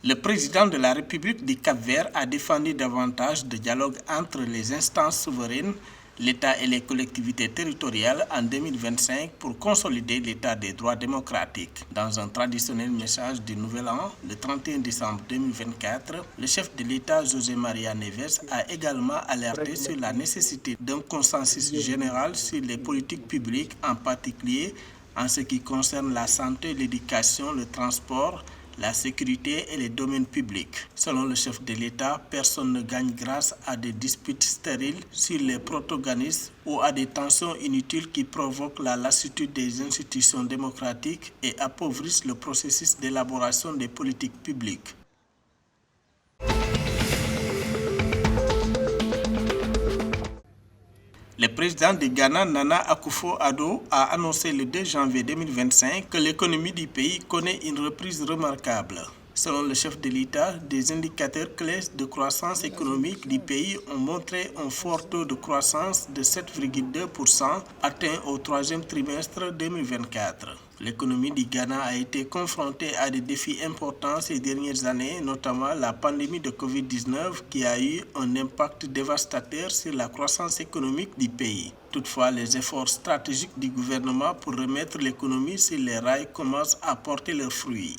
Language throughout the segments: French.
Le président de la République du Cap-Vert a défendu davantage de dialogue entre les instances souveraines, l'État et les collectivités territoriales en 2025 pour consolider l'État des droits démocratiques. Dans un traditionnel message du Nouvel An, le 31 décembre 2024, le chef de l'État José María Neves a également alerté sur la nécessité d'un consensus général sur les politiques publiques, en particulier en ce qui concerne la santé, l'éducation, le transport, la sécurité et les domaines publics. Selon le chef de l'État, personne ne gagne grâce à des disputes stériles sur les protagonistes ou à des tensions inutiles qui provoquent la lassitude des institutions démocratiques et appauvrissent le processus d'élaboration des politiques publiques. Le président du Ghana, Nana Akufo-Addo, a annoncé le 2 janvier 2025 que l'économie du pays connaît une reprise remarquable. Selon le chef de l'État, des indicateurs clés de croissance économique du pays ont montré un fort taux de croissance de 7,2% atteint au troisième trimestre 2024. L'économie du Ghana a été confrontée à des défis importants ces dernières années, notamment la pandémie de Covid-19 qui a eu un impact dévastateur sur la croissance économique du pays. Toutefois, les efforts stratégiques du gouvernement pour remettre l'économie sur les rails commencent à porter leurs fruits.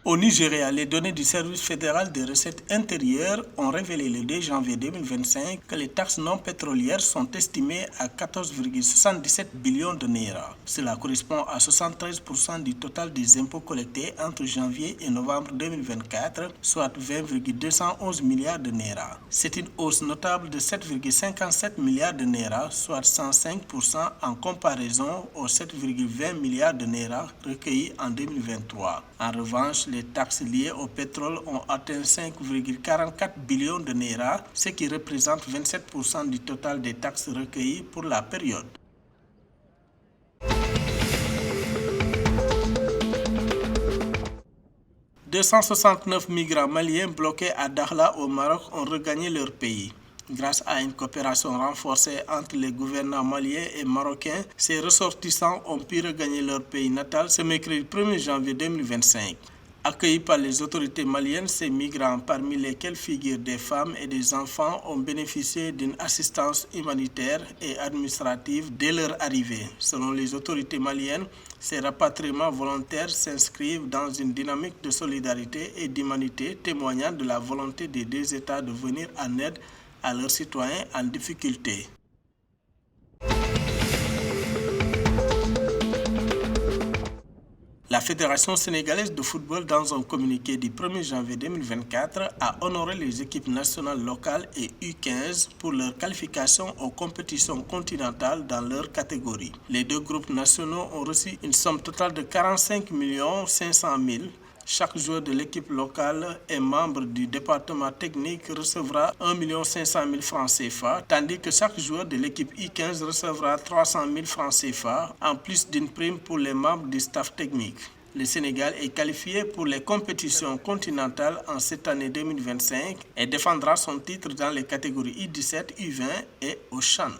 Au Nigeria, les données du service fédéral des recettes intérieures ont révélé le 2 janvier 2025 que les taxes non pétrolières sont estimées à 14,77 billions de naira. Cela correspond à 73% du total des impôts collectés entre janvier et novembre 2024, soit 20,211 milliards de naira. C'est une hausse notable de 7,57 milliards de naira, soit 105% en comparaison aux 7,20 milliards de naira recueillis en 2023. En revanche, les taxes liées au pétrole ont atteint 5,44 billions de naira, ce qui représente 27% du total des taxes recueillies pour la période. « 269 migrants maliens bloqués à Dakhla au Maroc ont regagné leur pays. Grâce à une coopération renforcée entre les gouvernements maliens et marocains, ces ressortissants ont pu regagner leur pays natal ce mercredi 1er janvier 2025. Accueillis par les autorités maliennes, ces migrants, parmi lesquels figurent des femmes et des enfants, ont bénéficié d'une assistance humanitaire et administrative dès leur arrivée. Selon les autorités maliennes, ces rapatriements volontaires s'inscrivent dans une dynamique de solidarité et d'humanité témoignant de la volonté des deux États de venir en aide à leurs citoyens en difficulté. La Fédération sénégalaise de football, dans un communiqué du 1er janvier 2024, a honoré les équipes nationales locales et U15 pour leur qualification aux compétitions continentales dans leur catégorie. Les deux groupes nationaux ont reçu une somme totale de 45 500 000. Chaque joueur de l'équipe locale et membre du département technique recevra 1 500 000 francs CFA, tandis que chaque joueur de l'équipe I15 recevra 300 000 francs CFA, en plus d'une prime pour les membres du staff technique. Le Sénégal est qualifié pour les compétitions continentales en cette année 2025 et défendra son titre dans les catégories I17, U20 et au CHAN.